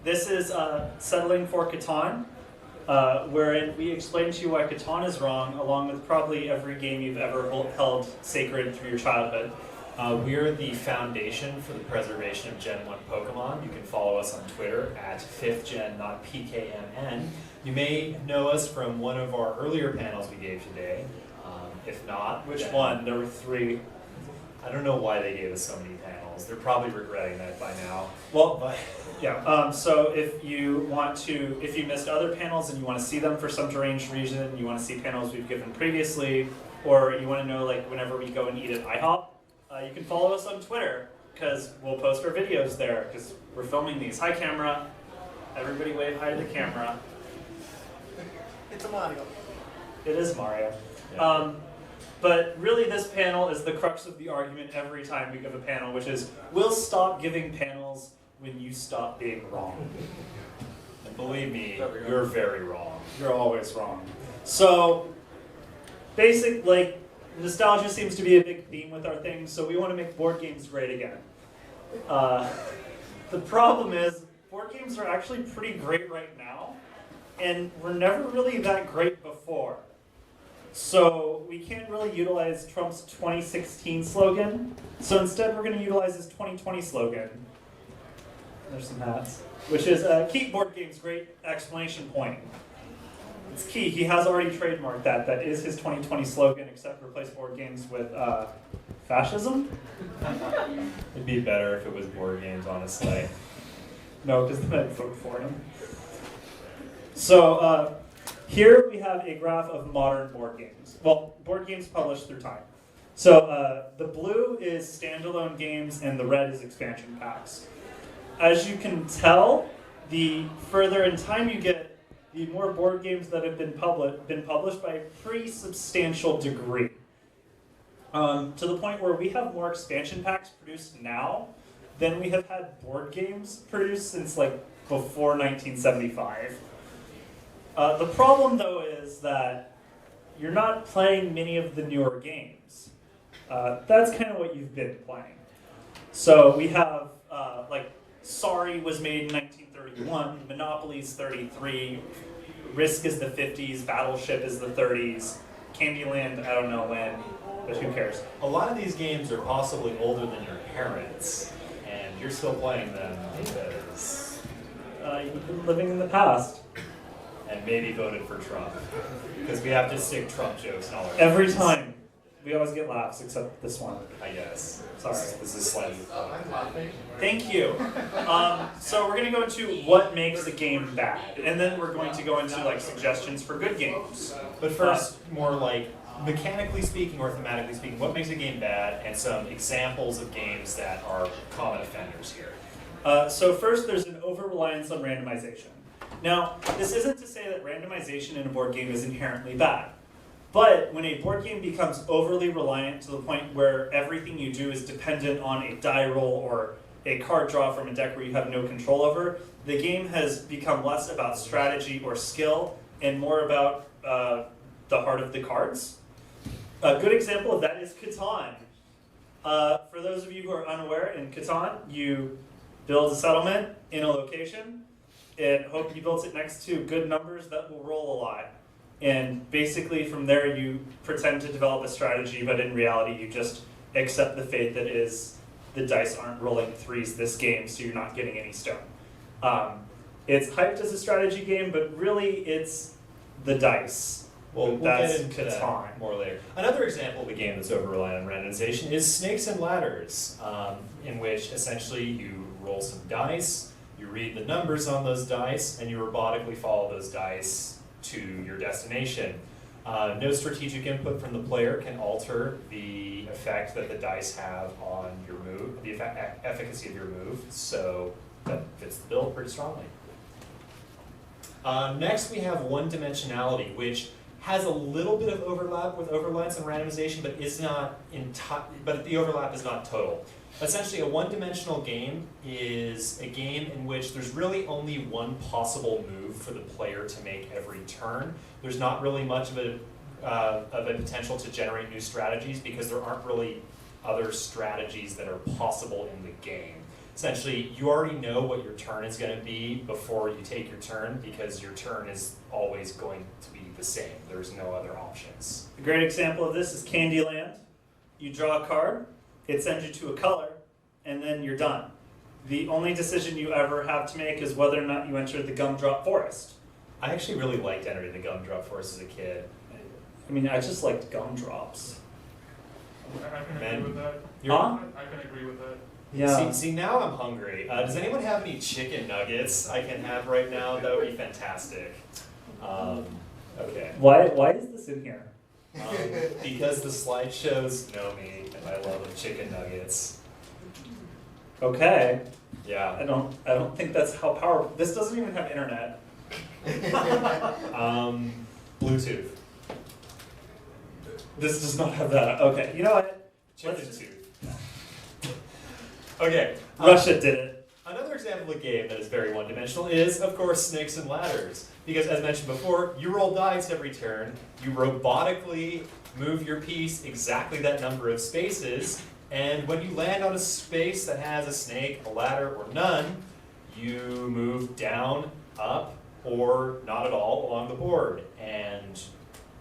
This is Settling for Catan, wherein we explain to you why Catan is wrong, along with probably every game you've ever held sacred through your childhood. We're the foundation for the preservation of Gen 1 Pokemon. You can follow us on Twitter at 5th Gen, not PKMN. You may know us from one of our earlier panels we gave today. If not, Which one? There were 3. I don't know why they gave us so many panels. They're probably regretting that by now. Well, yeah. So if you missed other panels and you want to see them for some deranged reason, you want to see panels we've given previously, or you want to know like whenever we go and eat at IHOP, you can follow us on Twitter because we'll post our videos there because we're filming these. Hi, camera. Everybody wave hi to the camera. It's a Mario. It is Mario. Yeah. But really this panel is the crux of the argument every time we give a panel, which is we'll stop giving panels when you stop being wrong. And believe me, you're very wrong. You're always wrong. So, nostalgia seems to be a big theme with our things, so we want to make board games great again. The problem is, board games are actually pretty great right now, and were never really that great before. So we can't really utilize Trump's 2016 slogan, so instead we're going to utilize his 2020 slogan. There's some hats. Which is, keep board games great, exclamation point. It's key, he has already trademarked that. That is his 2020 slogan, except replace board games with fascism? It'd be better if it was board games, honestly. No, because then I'd vote for him. So, here we have a graph of modern board games. Well, board games published through time. So, the blue is standalone games and the red is expansion packs. As you can tell, the further in time you get, the more board games that have been published by a pretty substantial degree. To the point where we have more expansion packs produced now than we have had board games produced since before 1975. The problem though is that you're not playing many of the newer games. That's kind of what you've been playing. So we have Sorry was made in 1931, Monopoly's 33, Risk is the 50s, Battleship is the 30s, Candyland, I don't know when, but who cares? A lot of these games are possibly older than your parents, and you're still playing them because You've been living in the past. and maybe voted for Trump. Because we have to stick Trump jokes in all our Every videos. time. We always get laughs, except this one. I guess. Sorry. This is slightly. Thank you. So we're going to go into what makes a game bad, and then we're going to go into suggestions for good games. But first, more mechanically speaking or thematically speaking, what makes a game bad, and some examples of games that are common offenders here. So first, there's an over-reliance on randomization. Now, this isn't to say that randomization in a board game is inherently bad. But when a board game becomes overly reliant to the point where everything you do is dependent on a die roll or a card draw from a deck where you have no control over, the game has become less about strategy or skill and more about the heart of the cards. A good example of that is Catan. For those of you who are unaware, in Catan, you build a settlement in a location and hope you built it next to good numbers that will roll a lot. And basically from there you pretend to develop a strategy, but in reality you just accept the fate that is the dice aren't rolling 3s this game, so you're not getting any stone. It's hyped as a strategy game, but really it's the dice. We'll That's get into that Catan. more later. Another example of a game that's over-reliant on randomization is Snakes and Ladders, in which essentially you roll some dice, you read the numbers on those dice, and you robotically follow those dice to your destination. No strategic input from the player can alter the effect that the dice have on your move, the efficacy of your move, so that fits the bill pretty strongly. Next we have one-dimensionality, which has a little bit of overlap with over-reliance on randomization, but but the overlap is not total. Essentially, a one-dimensional game is a game in which there's really only one possible move for the player to make every turn. There's not really much of a potential to generate new strategies because there aren't really other strategies that are possible in the game. essentially you already know what your turn is going to be before you take your turn because your turn is always going to be the same. There's no other options. A great example of this is Candyland. You draw a card, it sends you to a color, and then you're done. The only decision you ever have to make is whether or not you enter the Gumdrop Forest. I actually really liked entering the Gumdrop Forest as a kid. I mean, I just liked gumdrops. I can Man, agree with that. Huh? I can agree with that. Yeah. See, now I'm hungry. Does anyone have any chicken nuggets I can have right now? That would be fantastic. Okay. Why is this in here? Because the slideshows know me and I love chicken nuggets. Okay. Yeah. I don't think that's how powerful. This doesn't even have internet. Bluetooth. This does not have that. Okay. You know what? Chicken tooth. Okay. Russia did it. Another example of a game that is very one-dimensional is, of course, Snakes and Ladders. Because as mentioned before, you roll dice every turn, you robotically move your piece exactly that number of spaces, and when you land on a space that has a snake, a ladder, or none, you move down, up, or not at all along the board. And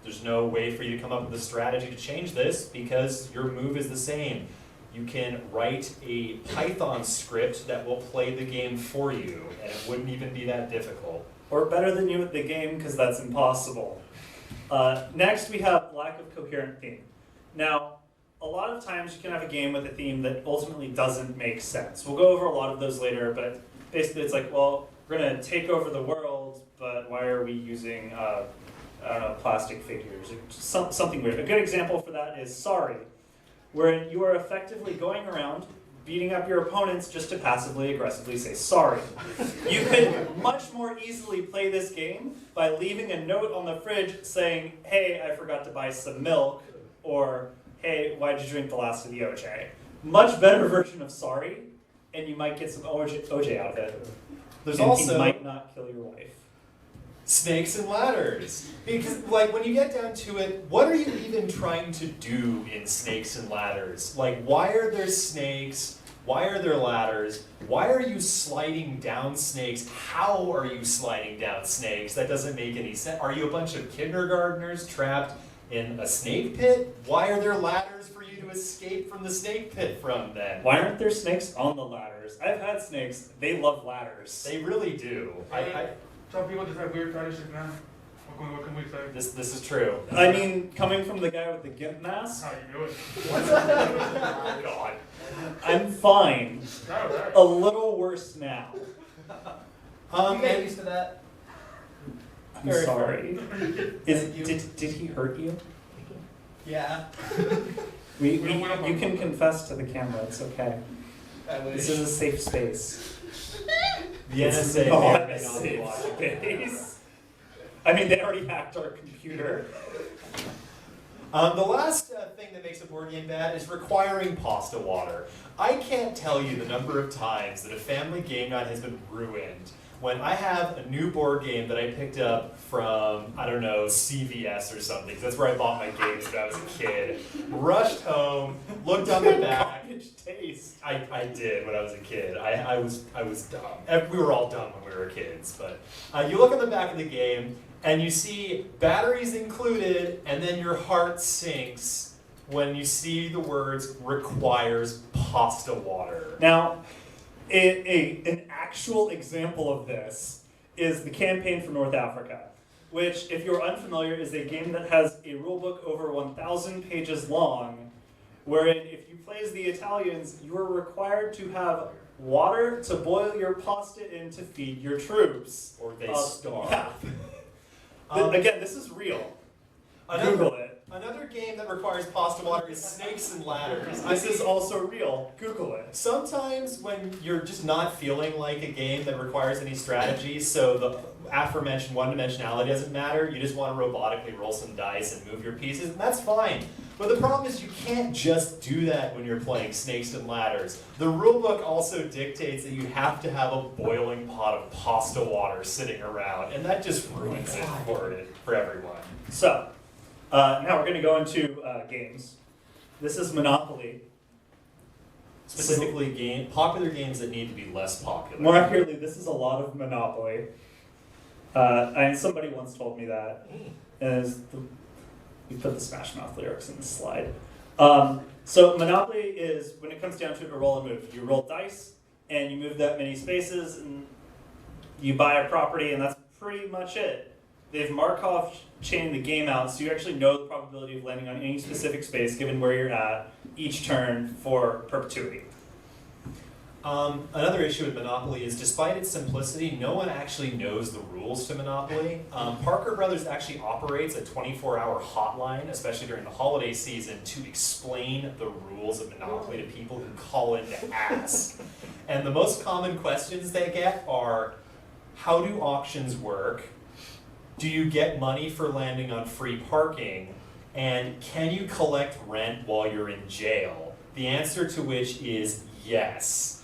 there's no way for you to come up with a strategy to change this because your move is the same. You can write a Python script that will play the game for you, and it wouldn't even be that difficult. Or better than you at the game, because that's impossible. Next, we have lack of coherent theme. Now, a lot of times you can have a game with a theme that ultimately doesn't make sense. We'll go over a lot of those later, but basically it's like, well, we're going to take over the world, but why are we using, I don't know, plastic figures? Or something weird. A good example for that is Sorry, where you are effectively going around beating up your opponents just to passively aggressively say sorry. You could much more easily play this game by leaving a note on the fridge saying, hey, I forgot to buy some milk, or hey, why'd you drink the last of the OJ? Much better version of sorry, and you might get some OJ out of it. There's And also he might not kill your wife. Snakes and Ladders. Because, like, when you get down to it, what are you even trying to do in Snakes and Ladders? Like, why are there snakes? Why are there ladders? Why are you sliding down snakes? How are you sliding down snakes? That doesn't make any sense. Are you a bunch of kindergartners trapped in a snake pit? Why are there ladders for you to escape from the snake pit from then? Why aren't there snakes on the ladders? I've had snakes. They love ladders. They really do. Some people just have weird fetishes, man. What can we say? This is true. I mean, coming from the guy with the gimp mask, How you doing? God. I'm fine. Alright. A little worse now. You get used to that. I'm Very sorry. Did he hurt you? Yeah. You can confess to the camera. It's okay. I wish. This is a safe space. The It's NSA not may or a may not be safe watching. space. I mean, they already hacked our computer. The last thing that makes a board game bad is requiring pasta water. I can't tell you the number of times that a family game night has been ruined when I have a new board game that I picked up from, I don't know, CVS or something. That's where I bought my games when I was a kid. Rushed home, looked on the back. Garbage taste. I did when I was a kid. I was dumb. We were all dumb when we were kids. But you look on the back of the game and you see batteries included, and then your heart sinks when you see the words requires pasta water. Now, an actual example of this is the Campaign for North Africa, which, if you're unfamiliar, is a game that has a rulebook over 1,000 pages long, wherein if you play as the Italians, you are required to have water to boil your pasta in to feed your troops. Or they starve. Yeah. Again, this is real. Google it. Another game that requires pasta water is Snakes and Ladders. This is also real. Google it. Sometimes when you're just not feeling like a game that requires any strategy, so the aforementioned one-dimensionality doesn't matter, you just want to robotically roll some dice and move your pieces, and that's fine. But the problem is you can't just do that when you're playing Snakes and Ladders. The rulebook also dictates that you have to have a boiling pot of pasta water sitting around, and that just ruins it for everyone. So, now we're going to go into games. This is Monopoly. Specifically, popular games that need to be less popular. More accurately, this is a lot of Monopoly. And somebody once told me that. We put the Smash Mouth lyrics in the slide. So Monopoly is, when it comes down to it, a roll and move. You roll dice, and you move that many spaces, and you buy a property, and that's pretty much it. They've Markov chained the game out, so you actually know the probability of landing on any specific space, given where you're at, each turn for perpetuity. Another issue with Monopoly is, despite its simplicity, no one actually knows the rules to Monopoly. Parker Brothers actually operates a 24-hour hotline, especially during the holiday season, to explain the rules of Monopoly to people who call in to ask. And the most common questions they get are, how do auctions work? Do you get money for landing on free parking? And can you collect rent while you're in jail? The answer to which is yes.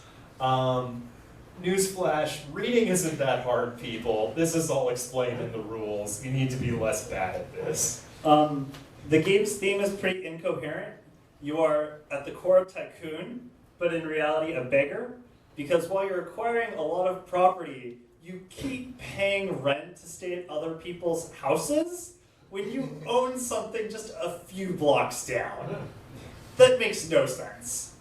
Newsflash, reading isn't that hard, people. This is all explained in the rules. You need to be less bad at this. The game's theme is pretty incoherent. You are at the core a tycoon, but in reality a beggar, because while you're acquiring a lot of property, you keep paying rent to stay at other people's houses when you own something just a few blocks down. That makes no sense.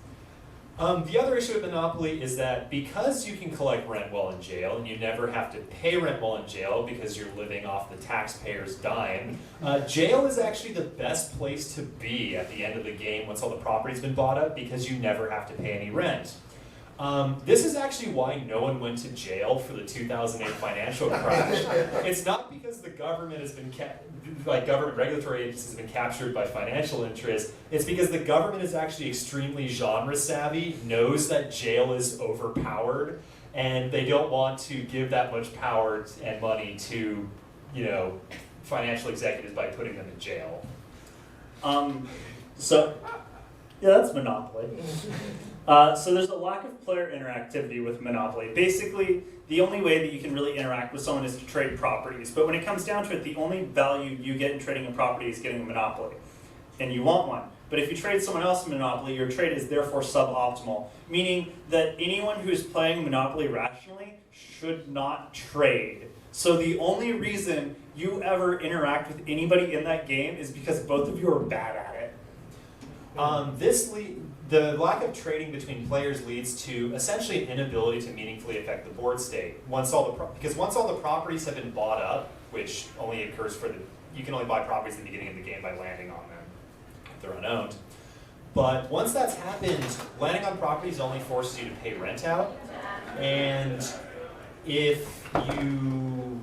The other issue with Monopoly is that because you can collect rent while in jail, and you never have to pay rent while in jail because you're living off the taxpayer's dime, jail is actually the best place to be at the end of the game once all the property's been bought up, because you never have to pay any rent. This is actually why no one went to jail for the 2008 financial crash. It's not because the government has been government regulatory agencies have been captured by financial interests. It's because the government is actually extremely genre savvy, knows that jail is overpowered, and they don't want to give that much power and money to, financial executives by putting them in jail. Yeah, that's Monopoly. So there's a lack of player interactivity with Monopoly. Basically, the only way that you can really interact with someone is to trade properties. But when it comes down to it, the only value you get in trading a property is getting a Monopoly. And you want one. But if you trade someone else a Monopoly, your trade is therefore suboptimal. Meaning that anyone who is playing Monopoly rationally should not trade. So the only reason you ever interact with anybody in that game is because both of you are bad at it. The lack of trading between players leads to essentially an inability to meaningfully affect the board state. Once all the properties have been bought up, which only occurs you can only buy properties at the beginning of the game by landing on them if they're unowned. But once that's happened, landing on properties only forces you to pay rent out. And if you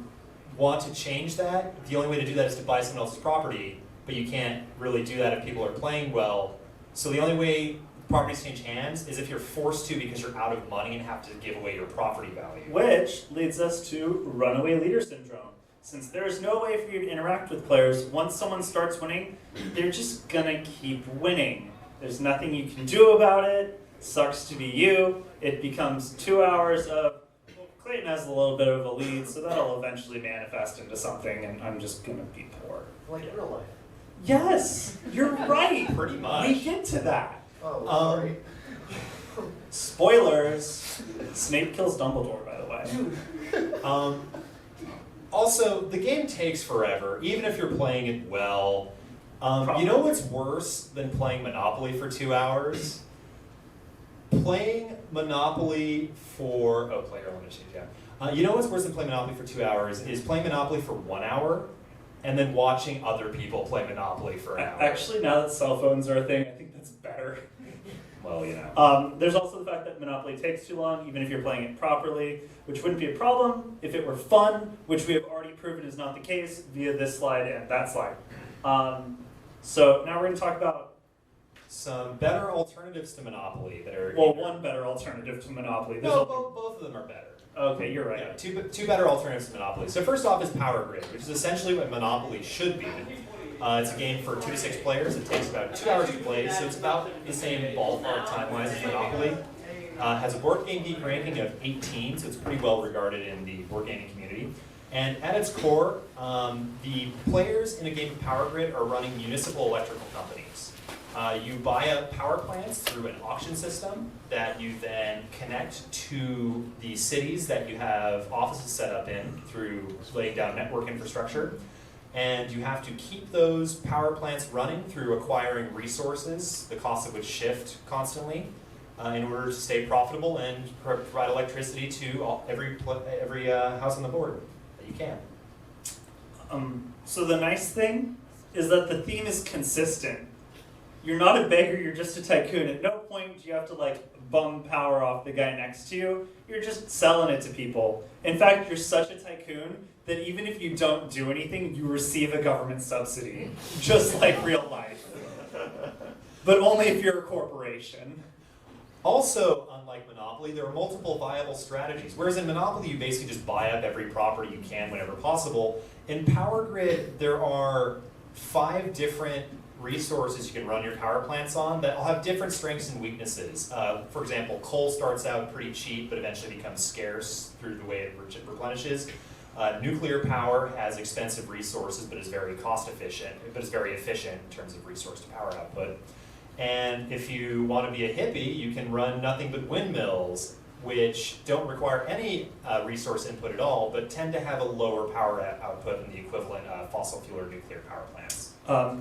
want to change that, the only way to do that is to buy someone else's property, but you can't really do that if people are playing well. So the only way properties change hands is if you're forced to because you're out of money and have to give away your property value. Which leads us to runaway leader syndrome. Since there's no way for you to interact with players, once someone starts winning, they're just gonna keep winning. There's nothing you can do about it. Sucks to be you. It becomes 2 hours of, well, Clayton has a little bit of a lead, so that'll eventually manifest into something, and I'm just gonna be poor. Like in real life. Yes, you're right. Pretty much. We get to that. Oh, sorry. Spoilers. Snape kills Dumbledore, by the way. Also, the game takes forever, even if you're playing it well. You know what's worse than playing Monopoly for 2 hours? Playing Monopoly for... Oh, player, I want to change, yeah. You know what's worse than playing Monopoly for 2 hours is playing Monopoly for 1 hour and then watching other people play Monopoly for an hour. Actually, now that cell phones are a thing, I think that's better. Well, you know. There's also the fact that Monopoly takes too long, even if you're playing it properly, which wouldn't be a problem if it were fun, which we have already proven is not the case via this slide and that slide. So now we're going to talk about some better alternatives to Monopoly that are... Well, one better alternative to Monopoly. No, both of them are better. Okay, you're right. Yeah, two better alternatives to Monopoly. So first off is Power Grid, which is essentially what Monopoly should be. It's a game for 2 to 6 players. It takes about 2 hours to play, so it's about the same ballpark time-wise as Monopoly. Has a Board Game Geek ranking of 18, so it's pretty well regarded in the board gaming community. And at its core, the players in a game of Power Grid are running municipal electrical companies. You buy up power plants through an auction system that you then connect to the cities that you have offices set up in through laying down network infrastructure. And you have to keep those power plants running through acquiring resources, the cost of which shift constantly, in order to stay profitable and provide electricity to every house on the board that you can. So the nice thing is that the theme is consistent. You're not a beggar, you're just a tycoon. At no point do you have to like bum power off the guy next to you. You're just selling it to people. In fact, you're such a tycoon that even if you don't do anything, you receive a government subsidy, just like real life. But only if you're a corporation. Also, unlike Monopoly, there are multiple viable strategies. Whereas in Monopoly, you basically just buy up every property you can whenever possible. In Power Grid, there are 5 different resources you can run your power plants on that all have different strengths and weaknesses. For example, coal starts out pretty cheap, but eventually becomes scarce through the way it replenishes. Nuclear power has expensive resources, but is very cost efficient, but is very efficient in terms of resource to power output. And if you want to be a hippie, you can run nothing but windmills, which don't require any resource input at all, but tend to have a lower power output than the equivalent fossil fuel or nuclear power plants.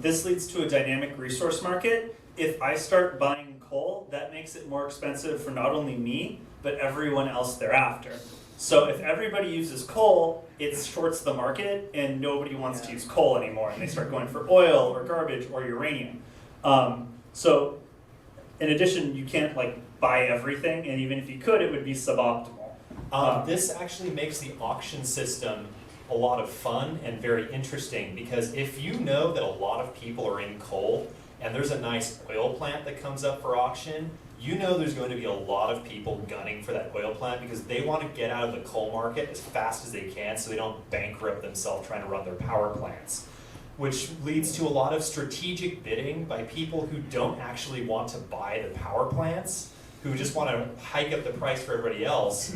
This leads to a dynamic resource market. If I start buying coal, that makes it more expensive for not only me, but everyone else thereafter. So if everybody uses coal, it shorts the market and nobody wants to use coal anymore, and they start going for oil or garbage or uranium. So in addition, you can't like buy everything, and even if you could, it would be suboptimal. This actually makes the auction system a lot of fun and very interesting, because if you know that a lot of people are in coal and there's a nice oil plant that comes up for auction, you know there's going to be a lot of people gunning for that oil plant because they want to get out of the coal market as fast as they can so they don't bankrupt themselves trying to run their power plants. Which leads to a lot of strategic bidding by people who don't actually want to buy the power plants, who just want to hike up the price for everybody else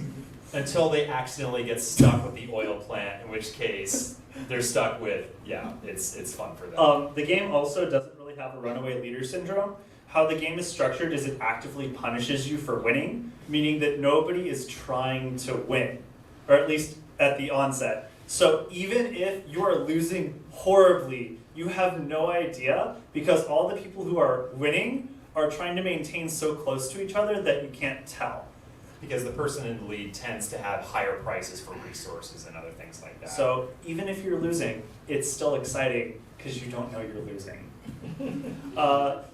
until they accidentally get stuck with the oil plant, in which case they're stuck with, it's fun for them. The game also doesn't really have a runaway leader syndrome. How the game is structured is it actively punishes you for winning, meaning that nobody is trying to win, or at least at the onset. So even if you are losing horribly, you have no idea, because all the people who are winning are trying to maintain so close to each other that you can't tell. Because the person in the lead tends to have higher prices for resources and other things like that. So even if you're losing, it's still exciting because you don't know you're losing.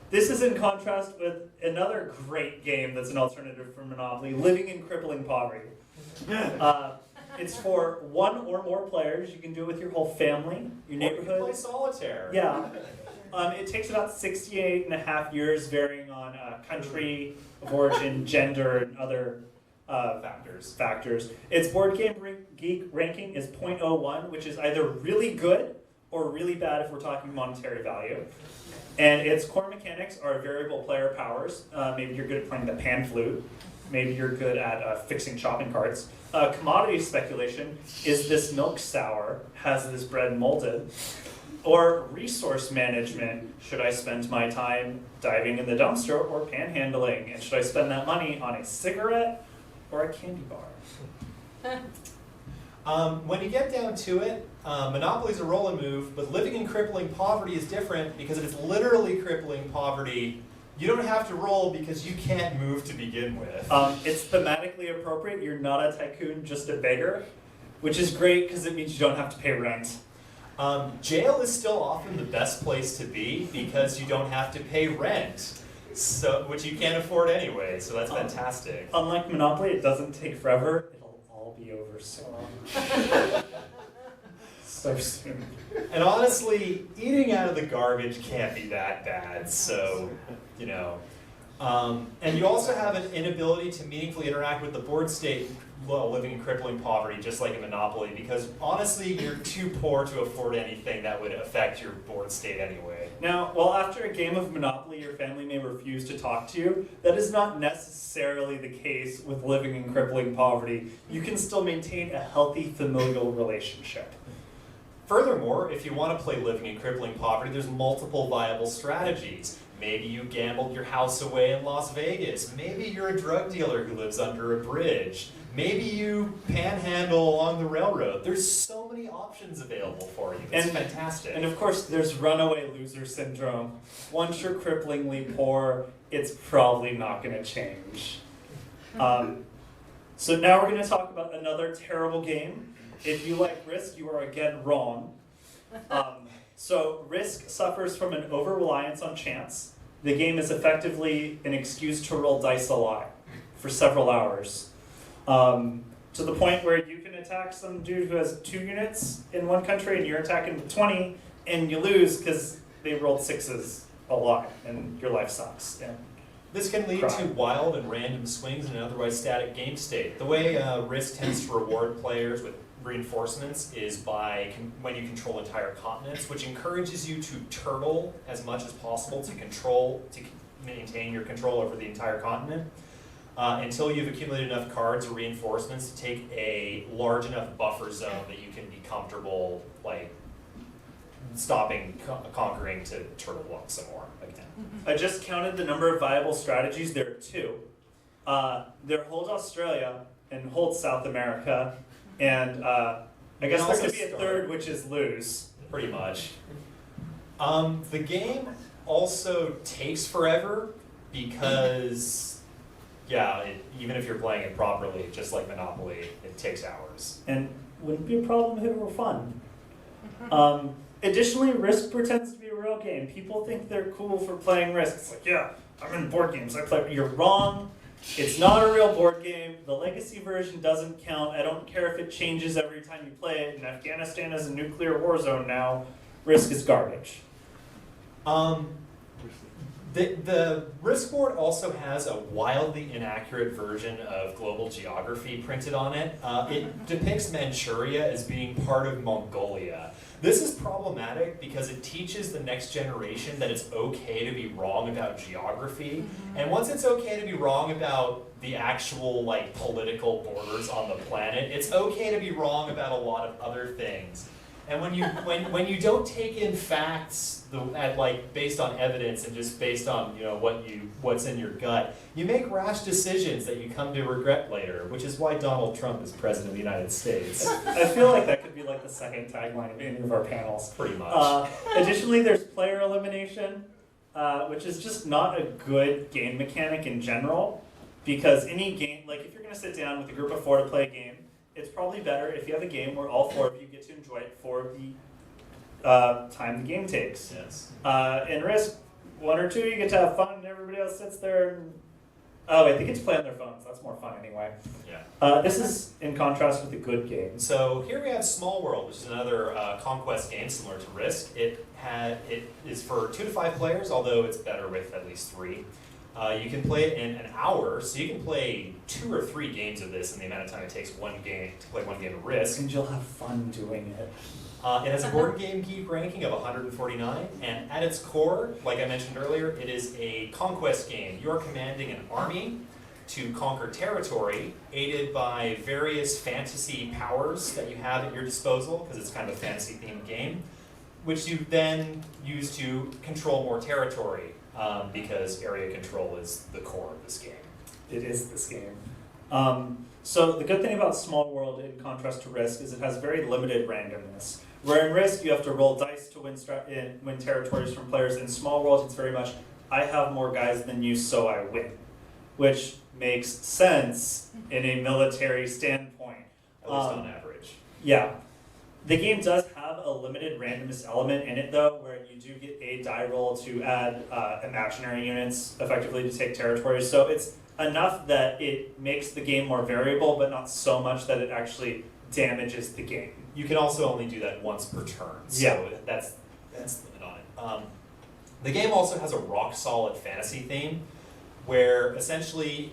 This is in contrast with another great game that's an alternative for Monopoly, Living in Crippling Poverty. It's for 1 or more players. You can do it with your whole family, your neighborhood. Or you can play solitaire. Yeah. It takes about 68 and a half years, varying on country of origin, gender, and other factors. Its board game geek ranking is 0.01, which is either really good or really bad if we're talking monetary value. And its core mechanics are variable player powers. Maybe you're good at playing the pan flute. Maybe you're good at fixing shopping carts. Commodity speculation, is this milk sour? Has this bread molded? Or resource management, should I spend my time diving in the dumpster or panhandling? And should I spend that money on a cigarette or a candy bar? When you get down to it, Monopoly is a roll and move, but Living in Crippling Poverty is different because if it's literally crippling poverty, you don't have to roll because you can't move to begin with. It's thematically appropriate. You're not a tycoon, just a beggar, which is great because it means you don't have to pay rent. Jail is still often the best place to be because you don't have to pay rent, which you can't afford anyway, so that's fantastic. Unlike Monopoly, it doesn't take forever. It'll all be over soon. So soon. And honestly, eating out of the garbage can't be that bad, so, you know. And you also have an inability to meaningfully interact with the board state while living in crippling poverty, just like in Monopoly, because honestly, you're too poor to afford anything that would affect your board state anyway. Now, while after a game of Monopoly your family may refuse to talk to you, that is not necessarily the case with living in crippling poverty. You can still maintain a healthy familial relationship. Furthermore, if you want to play Living in Crippling Poverty, there's multiple viable strategies. Maybe you gambled your house away in Las Vegas. Maybe you're a drug dealer who lives under a bridge. Maybe you panhandle along the railroad. There's so many options available for you. It's fantastic. And of course, there's runaway loser syndrome. Once you're cripplingly poor, it's probably not going to change. So now we're going to talk about another terrible game. If you like Risk, you are again wrong. So Risk suffers from an over-reliance on chance. The game is effectively an excuse to roll dice a lot for several hours. To the point where you can attack some dude who has 2 units in one country and you're attacking with 20 and you lose because they rolled 6s a lot and your life sucks. And this can lead to wild and random swings in an otherwise static game state. The way Risk tends to reward players with reinforcements is by when you control entire continents, which encourages you to turtle as much as possible to maintain your control over the entire continent until you've accumulated enough cards or reinforcements to take a large enough buffer zone that you can be comfortable like stopping conquering to turtle walk some more again. I just counted the number of viable strategies. There are 2. There hold Australia and hold South America. And I guess there could be a third, which is lose. Pretty much. The game also takes forever because, even if you're playing it properly, just like Monopoly, it takes hours. And wouldn't be a problem if it were fun. Additionally, Risk pretends to be a real game. People think they're cool for playing Risk. It's like, yeah, I'm in board games. I play. You're wrong. It's not a real board game. The legacy version doesn't count. I don't care if it changes every time you play it. And Afghanistan is a nuclear war zone now. Risk is garbage. The Risk board also has a wildly inaccurate version of global geography printed on it. It depicts Manchuria as being part of Mongolia. This is problematic because it teaches the next generation that it's okay to be wrong about geography. And once it's okay to be wrong about the actual political borders on the planet, it's okay to be wrong about a lot of other things. And when you don't take in facts based on evidence and just based on what's in your gut, you make rash decisions that you come to regret later, which is why Donald Trump is president of the United States. I feel like that could be the second tagline of any of our panels. Pretty much. Additionally, there's player elimination, which is just not a good game mechanic in general, because any game, if you're going to sit down with a group of 4 to play a game, it's probably better if you have a game where all 4 of you get to enjoy it for the time the game takes. Yes. In Risk, 1 or 2 you get to have fun and everybody else sits there and... Oh, I think it's play on their phones. That's more fun anyway. Yeah. This is in contrast with a good game. So here we have Small World, which is another conquest game similar to Risk. It is for 2 to 5 players, although it's better with at least 3. You can play it in an hour, so you can play 2 or 3 games of this in the amount of time it takes to play one game of Risk. And you'll have fun doing it. It has a Board Game Geek ranking of 149, and at its core, like I mentioned earlier, it is a conquest game. You're commanding an army to conquer territory, aided by various fantasy powers that you have at your disposal, because it's kind of a fantasy-themed game, which you then use to control more territory. Because area control is the core of this game. It is this game. So the good thing about Small World, in contrast to Risk, is it has very limited randomness. Where in Risk, you have to roll dice to win territories from players. In Small World, it's very much, I have more guys than you, so I win. Which makes sense in a military standpoint. At least on average. Yeah. The game does have a limited randomness element in it, though, where you do get a die roll to add imaginary units, effectively, to take territories. So it's enough that it makes the game more variable, but not so much that it actually damages the game. You can also only do that once per turn, so that's the limit on it. The game also has a rock-solid fantasy theme, where essentially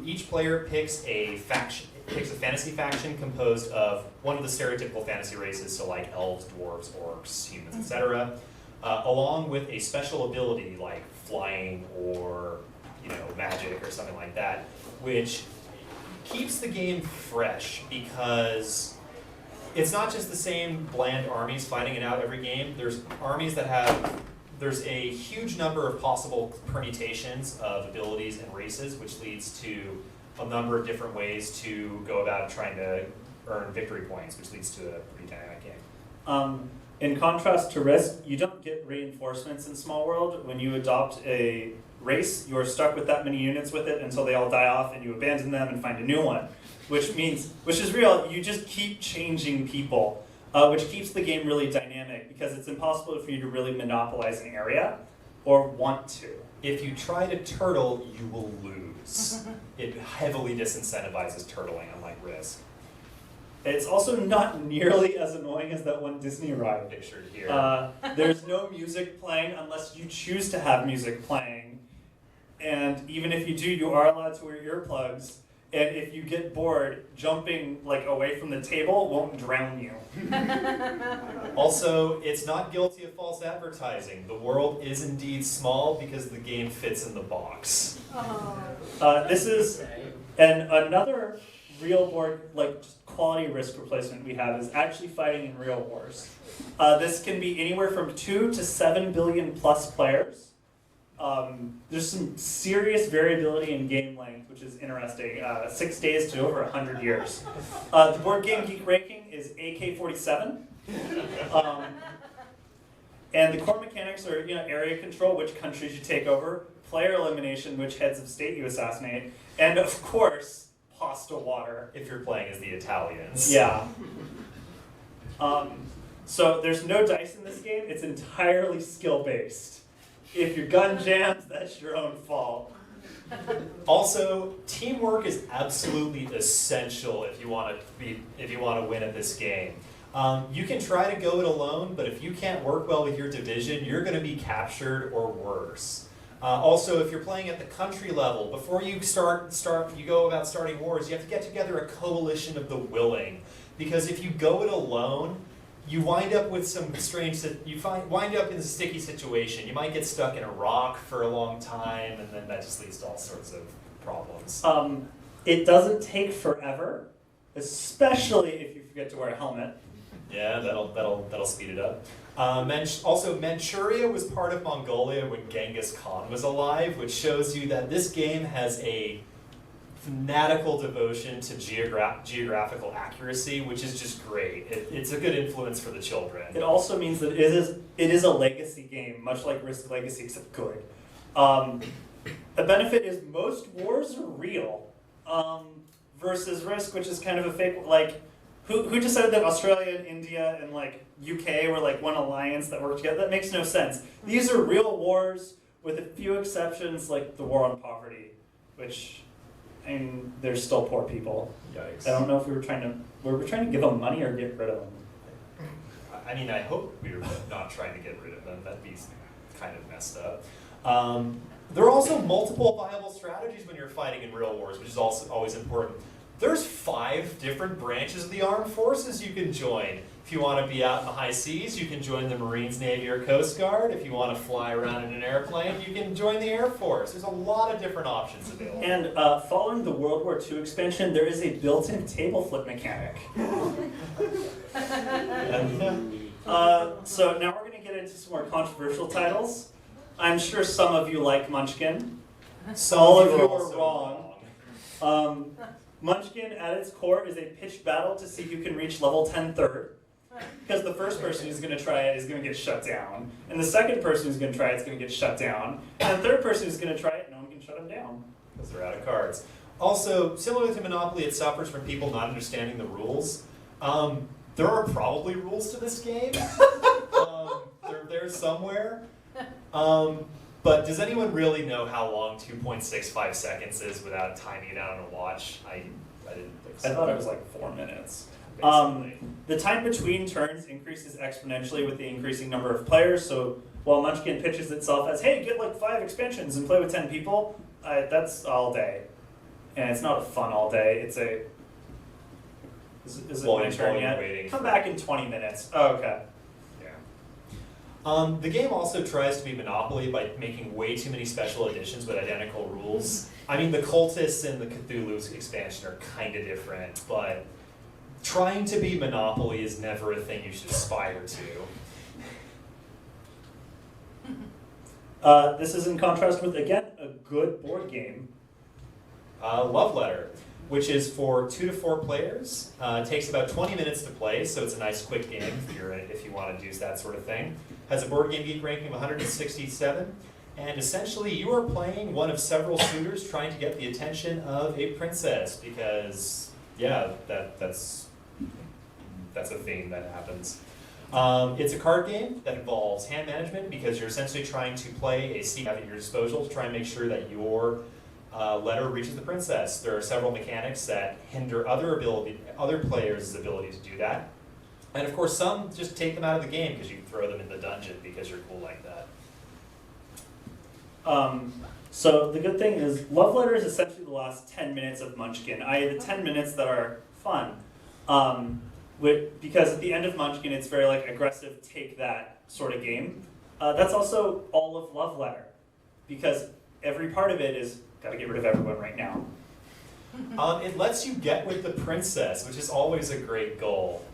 each player picks a fantasy faction composed of one of the stereotypical fantasy races, so like elves, dwarves, orcs, humans, etc., along with a special ability like flying or magic or something like that, which keeps the game fresh because it's not just the same bland armies fighting it out every game. There's armies that have there's a huge number of possible permutations of abilities and races, which leads to a number of different ways to go about trying to earn victory points, which leads to a pretty dynamic game. In contrast to Risk, you don't get reinforcements in Small World. When you adopt a race, you are stuck with that many units with it until they all die off and you abandon them and find a new one. Which is real, you just keep changing people, which keeps the game really dynamic because it's impossible for you to really monopolize an area or want to. If you try to turtle, you will lose. It heavily disincentivizes turtling, unlike Risk. It's also not nearly as annoying as that one Disney ride. Pictured here. There's no music playing unless you choose to have music playing. And even if you do, you are allowed to wear earplugs. And if you get bored, jumping like away from the table won't drown you. Also, it's not guilty of false advertising. The world is indeed small because the game fits in the box. This is another real board, like quality Risk replacement we have is actually fighting in real wars. This can be anywhere from 2 to 7 billion plus players. There's some serious variability in game length, which is interesting. 6 days to over 100 years. The board game geek ranking is AK-47. And the core mechanics are area control, which countries you take over, player elimination, which heads of state you assassinate, and of course, pasta water. If you're playing as the Italians. Yeah. So there's no dice in this game. It's entirely skill-based. If your gun jams, that's your own fault. Also, teamwork is absolutely essential if you want to win at this game. You can try to go it alone, but if you can't work well with your division, you're going to be captured or worse. Also, if you're playing at the country level, before you you go about starting wars, you have to get together a coalition of the willing. Because if you go it alone, you wind up with some wind up in a sticky situation. You might get stuck in a rock for a long time, and then that just leads to all sorts of problems. It doesn't take forever, especially if you forget to wear a helmet. Yeah, that'll speed it up. Also, Manchuria was part of Mongolia when Genghis Khan was alive, which shows you that this game has a fanatical devotion to geographical accuracy, which is just great. It's a good influence for the children. It also means that it is a legacy game, much like Risk Legacy, except good. A benefit is most wars are real, versus Risk, which is kind of a fake. Like, who decided that Australia and India and like UK were like one alliance that worked together? That makes no sense. These are real wars with a few exceptions, like the war on poverty, which, I mean, there's still poor people. Yikes. I don't know if we were trying to give them money or get rid of them. I mean, I hope we were not trying to get rid of them. That'd be kind of messed up. There are also multiple viable strategies when you're fighting in real wars, which is also always important. There's 5 different branches of the armed forces you can join. If you want to be out in the high seas, you can join the Marines, Navy, or Coast Guard. If you want to fly around in an airplane, you can join the Air Force. There's a lot of different options available. And following the World War II expansion, there is a built-in table flip mechanic. So now we're going to get into some more controversial titles. I'm sure some of you like Munchkin. All of you are wrong. Munchkin, at its core, is a pitched battle to see who can reach level 10 third. Because the first person who's going to try it is going to get shut down. And the second person who's going to try it is going to get shut down. And the third person who's going to try it, no one can shut them down. Because they're out of cards. Also, similar to Monopoly, it suffers from people not understanding the rules. There are probably rules to this game. They're there somewhere. But does anyone really know how long 2.65 seconds is without timing it out on a watch? I didn't think so. I thought it was like 4 minutes. The time between turns increases exponentially with the increasing number of players, so while Munchkin pitches itself as, hey, get like 5 expansions and play with 10 people, that's all day. And it's not a fun all day, it's a... Is it my turn yet? Come back in 20 minutes. Oh, okay. The game also tries to be Monopoly by making way too many special editions with identical rules. I mean, the Cultists and the Cthulhu expansion are kind of different, but trying to be Monopoly is never a thing you should aspire to. This is in contrast with, again, a good board game. Love Letter, which is for 2 to 4 players. Takes about 20 minutes to play, so it's a nice quick game if you want to use that sort of thing. Has a Board Game Geek ranking of 167, and essentially you are playing one of several suitors trying to get the attention of a princess, because, yeah, that's a theme that happens. It's a card game that involves hand management, because you're essentially trying to play a seat at your disposal to try and make sure that your letter reaches the princess. There are several mechanics that hinder other players' ability to do that. And of course, some just take them out of the game because you can throw them in the dungeon because you're cool like that. So the good thing is, Love Letter is essentially the last 10 minutes of Munchkin, i.e. the 10 minutes that are fun. Because at the end of Munchkin, it's very like aggressive, take that sort of game. That's also all of Love Letter, because every part of it is, gotta get rid of everyone right now. It lets you get with the princess, which is always a great goal.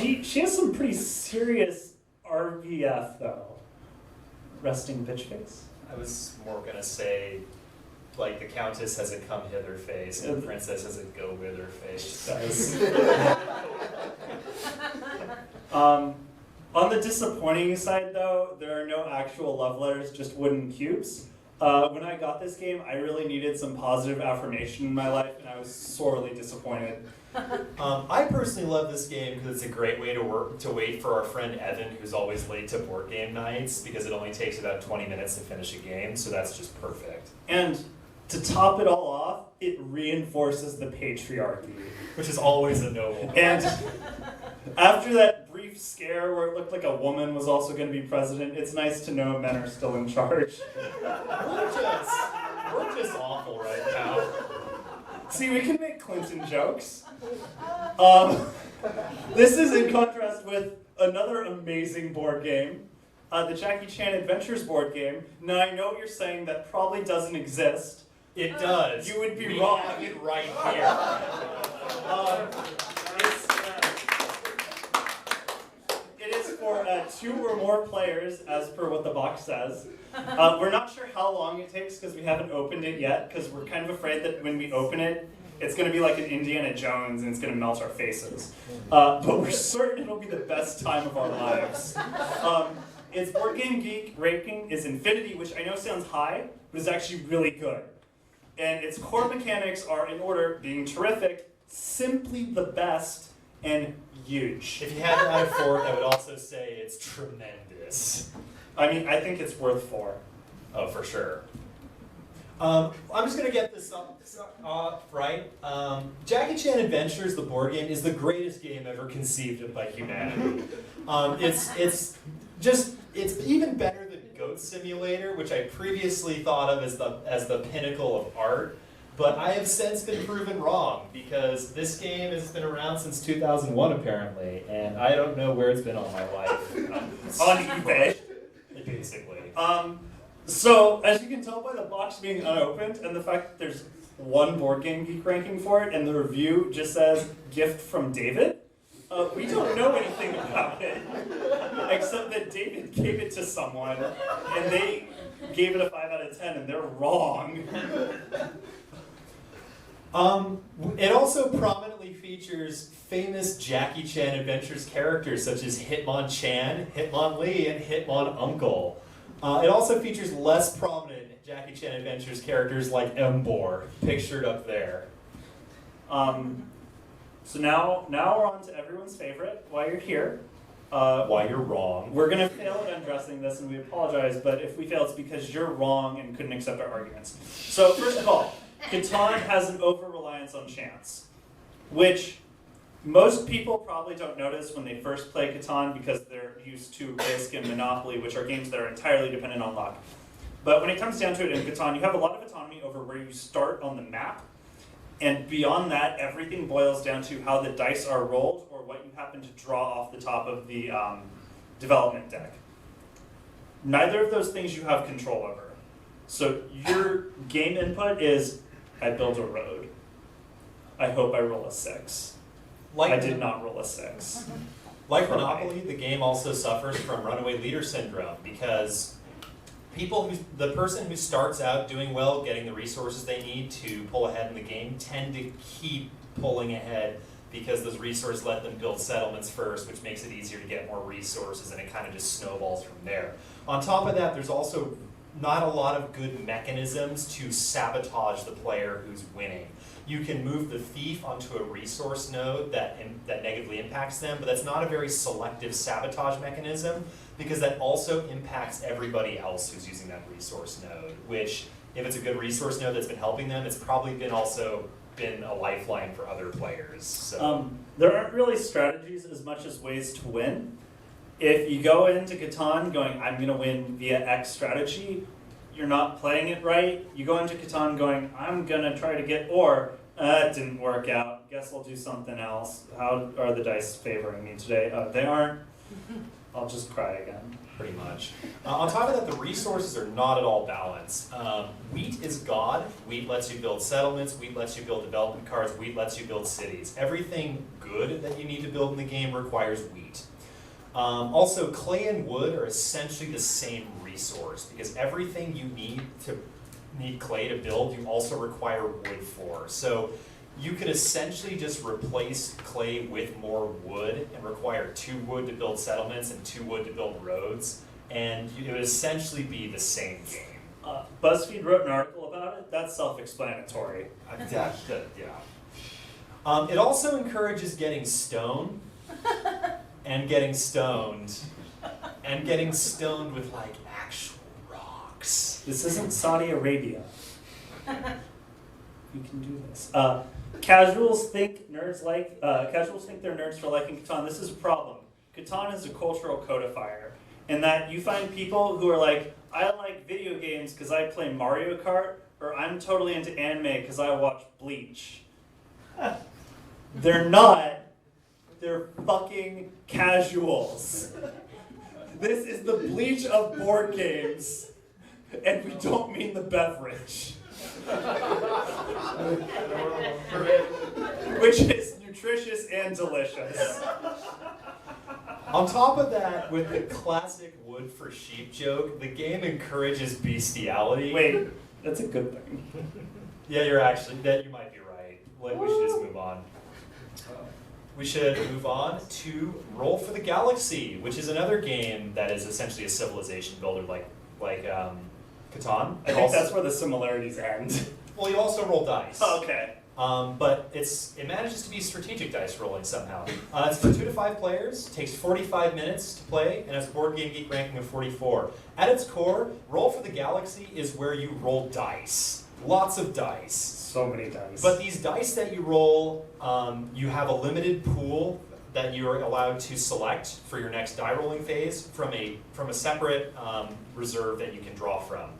She has some pretty serious RVF though. Resting bitch face. I was more gonna say, like, the countess has a come hither face and the princess has a go whither face. On the disappointing side though, there are no actual love letters, just wooden cubes. When I got this game, I really needed some positive affirmation in my life, and I was sorely disappointed. I personally love this game because it's a great way to wait for our friend Evan, who's always late to board game nights, because it only takes about 20 minutes to finish a game, so that's just perfect. And to top it all off, it reinforces the patriarchy. Which is always a noble. And after that brief scare where it looked like a woman was also going to be president, it's nice to know men are still in charge. We're just awful right now. See, we can make Clinton jokes. This is in contrast with another amazing board game, the Jackie Chan Adventures board game. Now, I know what you're saying, that probably doesn't exist. It does. You would be we wrong. Have it right here. It is for 2 or more players, as per what the box says. We're not sure how long it takes because we haven't opened it yet, because we're kind of afraid that when we open it, it's going to be like an Indiana Jones and it's going to melt our faces. But we're certain it'll be the best time of our lives. Its Board Game Geek ranking is Infinity, which I know sounds high, but is actually really good. And its core mechanics are, in order, being terrific, simply the best, and huge. If you had to add a 4th, I would also say it's tremendous. I mean, I think it's worth 4. Oh, for sure. I'm just going to get this up right. Jackie Chan Adventures, the board game, is the greatest game ever conceived of by humanity. It's even better than Goat Simulator, which I previously thought of as the pinnacle of art. But I have since been proven wrong, because this game has been around since 2001 apparently, and I don't know where it's been all my life. On eBay. Basically. So, as you can tell by the box being unopened, and the fact that there's one Board Game Geek ranking for it, and the review just says, gift from David, we don't know anything about it, except that David gave it to someone, and they gave it a 5 out of 10, and they're wrong. It also prominently features famous Jackie Chan Adventures characters such as Hitmon Chan, Hitmon Lee, and Hitmon Uncle. It also features less prominent Jackie Chan Adventures characters like Embor, pictured up there. So now we're on to everyone's favorite, why you're here. Why you're wrong. We're going to fail at undressing this, and we apologize, but if we fail, it's because you're wrong and couldn't accept our arguments. So, first of all, Catan has an over-reliance on chance, which most people probably don't notice when they first play Catan because they're used to Risk and Monopoly, which are games that are entirely dependent on luck. But when it comes down to it in Catan, you have a lot of autonomy over where you start on the map, and beyond that, everything boils down to how the dice are rolled or what you happen to draw off the top of the development deck. Neither of those things you have control over. So your game input is, I build a road. I hope I roll a 6. I did not roll a 6. Like Monopoly, the game also suffers from runaway leader syndrome, because the person who starts out doing well, getting the resources they need to pull ahead in the game, tend to keep pulling ahead because those resources let them build settlements first, which makes it easier to get more resources, and it kind of just snowballs from there. On top of that, there's also not a lot of good mechanisms to sabotage the player who's winning. You can move the thief onto a resource node that negatively impacts them, but that's not a very selective sabotage mechanism, because that also impacts everybody else who's using that resource node, which, if it's a good resource node that's been helping them, it's probably been a lifeline for other players. So. There aren't really strategies as much as ways to win. If you go into Catan going, I'm going to win via X strategy, you're not playing it right. You go into Catan going, I'm going to try to get ore. It didn't work out. Guess I'll do something else. How are the dice favoring me today? They aren't. I'll just cry again. Pretty much. On top of that, the resources are not at all balanced. Wheat is God. Wheat lets you build settlements. Wheat lets you build development cards. Wheat lets you build cities. Everything good that you need to build in the game requires wheat. Also, clay and wood are essentially the same resource, because everything you need clay to build, you also require wood for. So you could essentially just replace clay with more wood and require 2 wood to build settlements and 2 wood to build roads, and it would essentially be the same game. BuzzFeed wrote an article about it. That's self-explanatory. Yeah. It also encourages getting stone and getting stoned and getting stoned with like actual rocks. This isn't Saudi Arabia. You can do this. Casuals think they're nerds for liking Catan. This is a problem. Catan is a cultural codifier, in that you find people who are like, I like video games because I play Mario Kart, or I'm totally into anime because I watch Bleach. They're not. They're fucking casuals. This is the Bleach of board games, and we don't mean the beverage. Which is nutritious and delicious. On top of that, with the classic wood for sheep joke, the game encourages bestiality. Wait, that's a good thing. Yeah, you might be right. Like, we should just move on. We should move on to Roll for the Galaxy, which is another game that is essentially a civilization builder like Catan. I think that's where the similarities end. Well, you also roll dice. Oh, okay. But it manages to be strategic dice rolling somehow. It's for 2 to 5 players, takes 45 minutes to play, and has a Board Game Geek ranking of 44. At its core, Roll for the Galaxy is where you roll dice. Lots of dice. So many dice. But these dice that you roll, you have a limited pool that you're allowed to select for your next die rolling phase from a separate reserve that you can draw from.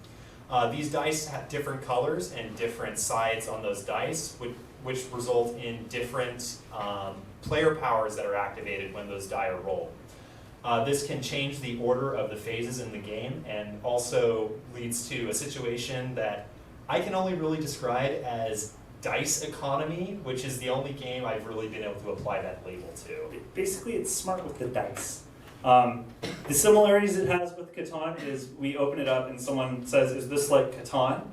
These dice have different colors and different sides on those dice, which result in different player powers that are activated when those die are rolled. This can change the order of the phases in the game, and also leads to a situation that I can only really describe as dice economy, which is the only game I've really been able to apply that label to. Basically, it's smart with the dice. The similarities it has with Catan is we open it up and someone says, is this like Catan?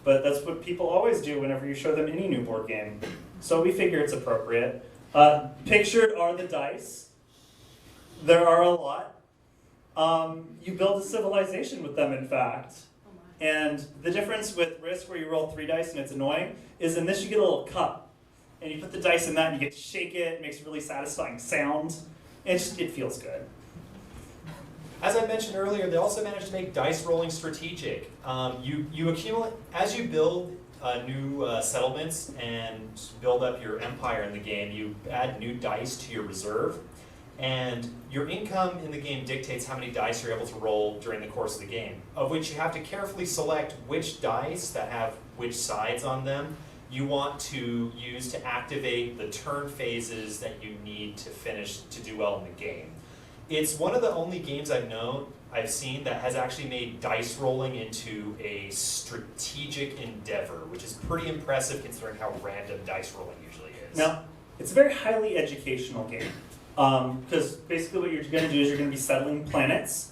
But that's what people always do whenever you show them any new board game. So we figure it's appropriate. Pictured are the dice. There are a lot. You build a civilization with them, in fact. And the difference with Risk, where you roll 3 dice and it's annoying, is in this you get a little cup. And you put the dice in that and you get to shake it. It makes a really satisfying sound. It feels good. As I mentioned earlier, they also managed to make dice rolling strategic. You accumulate, as you build new settlements and build up your empire in the game, you add new dice to your reserve. And your income in the game dictates how many dice you're able to roll during the course of the game, of which you have to carefully select which dice that have which sides on them you want to use to activate the turn phases that you need to finish to do well in the game. It's one of the only games I've seen that has actually made dice rolling into a strategic endeavor, which is pretty impressive considering how random dice rolling usually is. Now, it's a very highly educational game. Because basically what you're going to do is you're going to be settling planets,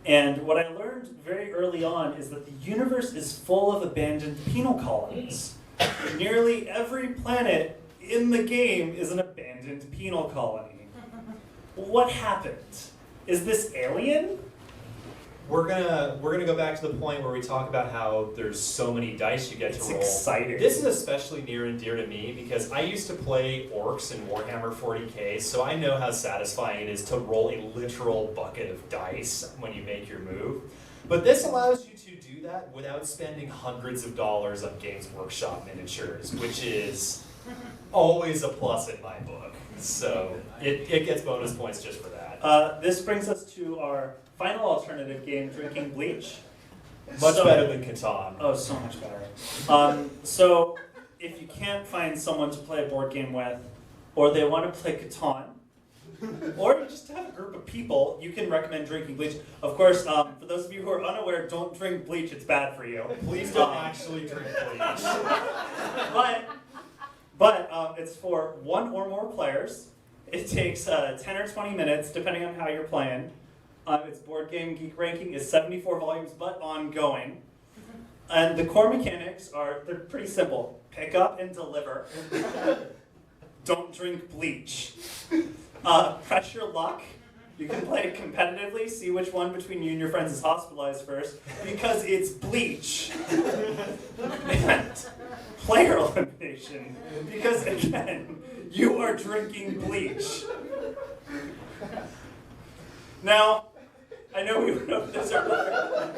And what I learned very early on is that the universe is full of abandoned penal colonies. Nearly every planet in the game is an abandoned penal colony. What happened? Is this alien? We're gonna go back to the point where we talk about how there's so many dice you get to roll. It's exciting. This is especially near and dear to me because I used to play orcs in Warhammer 40k, so I know how satisfying it is to roll a literal bucket of dice when you make your move. But this allows you to do that without spending hundreds of dollars on Games Workshop miniatures, which is always a plus in my book. So it gets bonus points just for that. This brings us to our final alternative game, Drinking Bleach. Much better than Catan. Oh, so much better. So, if you can't find someone to play a board game with, or they want to play Catan, or you just have a group of people, you can recommend Drinking Bleach. Of course, for those of you who are unaware, don't drink bleach, it's bad for you. Please don't actually drink bleach. But it's for one or more players. It takes 10 or 20 minutes, depending on how you're playing. Its board game geek ranking is 74 volumes, but ongoing. And the core mechanics they're pretty simple. Pick up and deliver. Don't drink bleach. Press your luck. You can play it competitively, see which one between you and your friends is hospitalized first, because it's bleach. And player elimination, because again, you are drinking bleach. Now, I know we went over this earlier,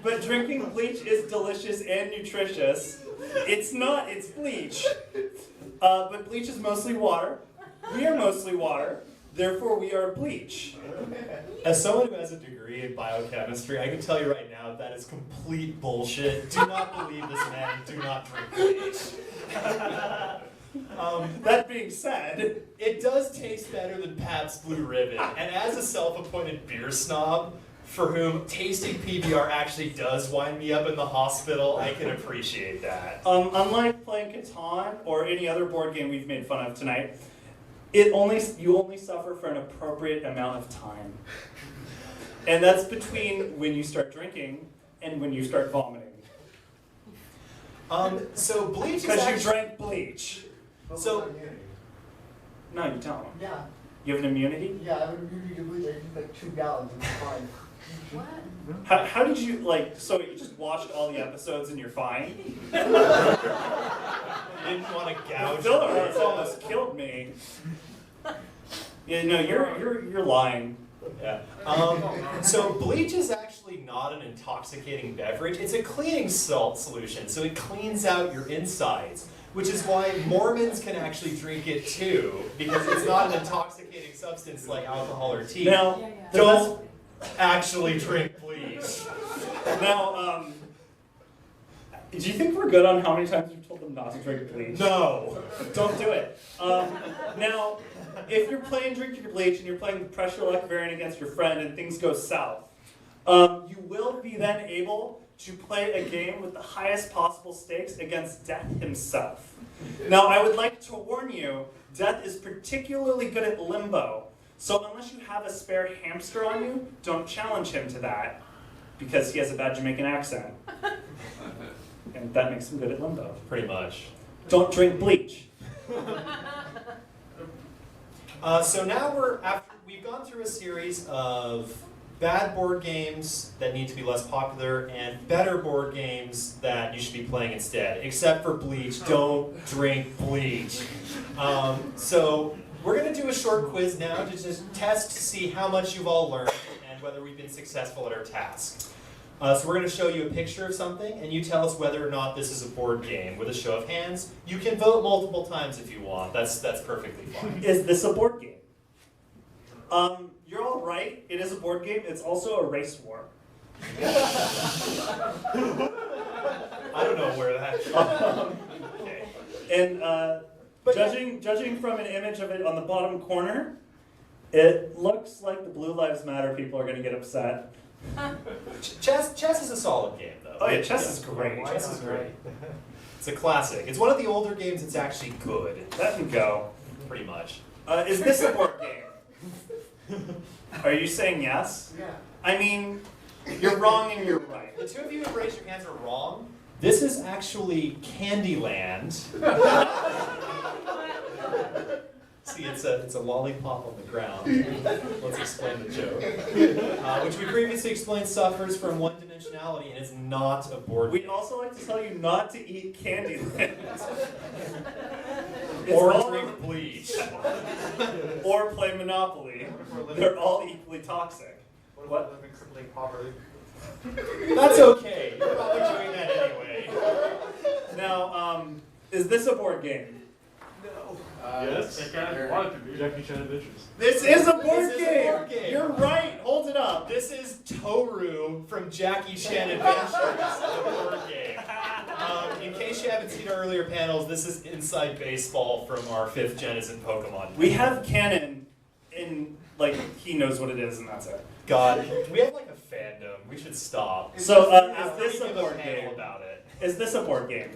but drinking bleach is delicious and nutritious. It's not, it's bleach. But bleach is mostly water. We are mostly water, therefore we are bleach. As someone who has a degree in biochemistry, I can tell you right now that is complete bullshit. Do not believe this man. Do not drink bleach. That being said, it does taste better than Pabst Blue Ribbon, and as a self-appointed beer snob, for whom tasting PBR actually does wind me up in the hospital, I can appreciate that. Unlike playing Catan or any other board game we've made fun of tonight, you only suffer for an appropriate amount of time. And that's between when you start drinking and when you start vomiting. So bleach is Because you actually... drank bleach. So... No, you don't. Yeah, You have an immunity? yeah, I would immunity to bleach. I drink like 2 gallons and it's fine. What? How did you, so you just watched all the episodes and you're fine? You didn't want to gouge. Filler arts almost killed me. Yeah, no, you're lying. Yeah. So bleach is actually not an intoxicating beverage. It's a cleaning salt solution, so it cleans out your insides, which is why Mormons can actually drink it too, because it's not an intoxicating substance like alcohol or tea. Now, Don't actually drink bleach. Now, do you think we're good on how many times we've told them not to drink bleach? No. Don't do it. Now, if you're playing Drink Your Bleach and you're playing the pressure luck variant against your friend and things go south, you will be then able to play a game with the highest possible stakes against Death himself. Now, I would like to warn you, Death is particularly good at limbo. So unless you have a spare hamster on you, don't challenge him to that, because he has a bad Jamaican accent. And that makes him good at limbo. Pretty much. Don't drink bleach. So now we've gone through a series of bad board games that need to be less popular and better board games that you should be playing instead. Except for bleach, don't drink bleach. So we're going to do a short quiz now to just test to see how much you've all learned and whether we've been successful at our task. So we're going to show you a picture of something, and you tell us whether or not this is a board game with a show of hands. You can vote multiple times if you want. That's perfectly fine. Is this a board game? You're all right. It is a board game. It's also a race war. I don't know where that. Okay. And judging from an image of it on the bottom corner, it looks like the Blue Lives Matter people are going to get upset. Chess is a solid game, though. Oh yeah, chess is great. Chess is great. It's a classic. It's one of the older games that's actually good. That can go. Pretty much. Is this a board game? Are you saying yes? Yeah. I mean, you're wrong and you're right. The two of you who raised your hands are wrong. This is actually Candyland. See, it's a lollipop on the ground. Let's explain the joke. Which we previously explained suffers from one-dimensionality and is not a board We'd game. also like to tell you not to eat Candyland. Or all- drink bleach. or play Monopoly. They're all equally toxic. What? Living simply poverty. That's okay. You're probably doing that anyway. Now, is this a board game? Yes. It kind of wanted to be. Jackie Chan Adventures. This is a board This is a game. board game. You're right. Hold it up. This is Toru from Jackie Chan Adventures, the board game. In case you haven't seen our earlier panels, this is Inside Baseball from our 5th Gen is in Pokemon. We have canon in, like, he knows what it is and that's it. God, we have like a fandom. We should stop. So, Is is this a board panel game? about it? Is this a board game?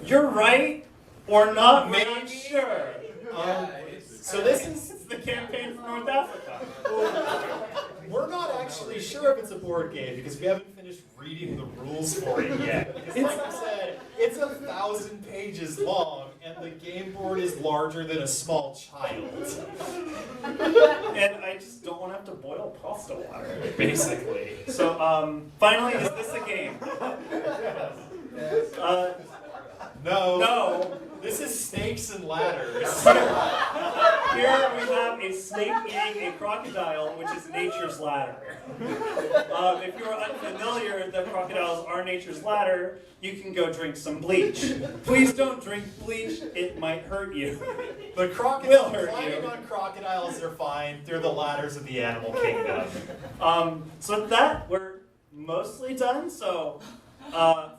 You're right or not? We're not Maybe. sure. So this is. It's the campaign for North Africa. We're not actually sure if it's a board game because we haven't finished reading the rules for it yet. Because like I said, it's 1,000 pages long and the game board is larger than a small child. And I just don't want to have to boil pasta water. Basically. So, finally, is this a game? No. This is Snakes and Ladders. Here we have a snake eating a crocodile, which is nature's ladder. If you are unfamiliar, the crocodiles are nature's ladder. You can go drink some bleach. Please don't drink bleach, it might hurt you. The Will crocodiles, hurt climbing you. on crocodiles are fine. They're the ladders of the animal kingdom. So with that, we're mostly done. So,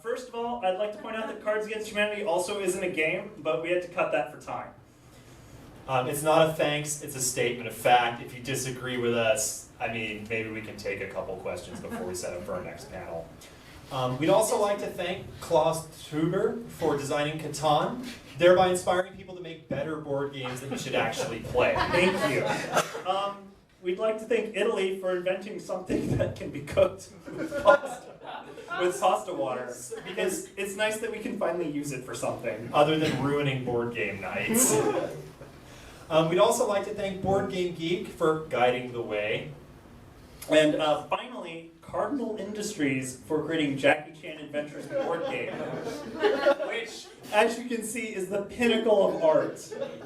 first of all, I'd like to point out that Cards Against Humanity also isn't a game, but we had to cut that for time. It's not a thanks, it's a statement of fact. If you disagree with us, I mean, maybe we can take a couple questions before we set up for our next panel. We'd also like to thank Klaus Truber for designing Catan, thereby inspiring people to make better board games that you should actually play. Thank you. We'd like to thank Italy for inventing something that can be cooked with pasta water, because it's nice that we can finally use it for something. Other than ruining board game nights. We'd also like to thank Board Game Geek for guiding the way. And finally, Cardinal Industries for creating Jackie Chan Adventures board game, which, as you can see, is the pinnacle of art.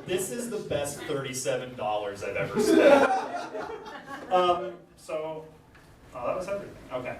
This is the best $37 I've ever spent. So, that was everything. Okay.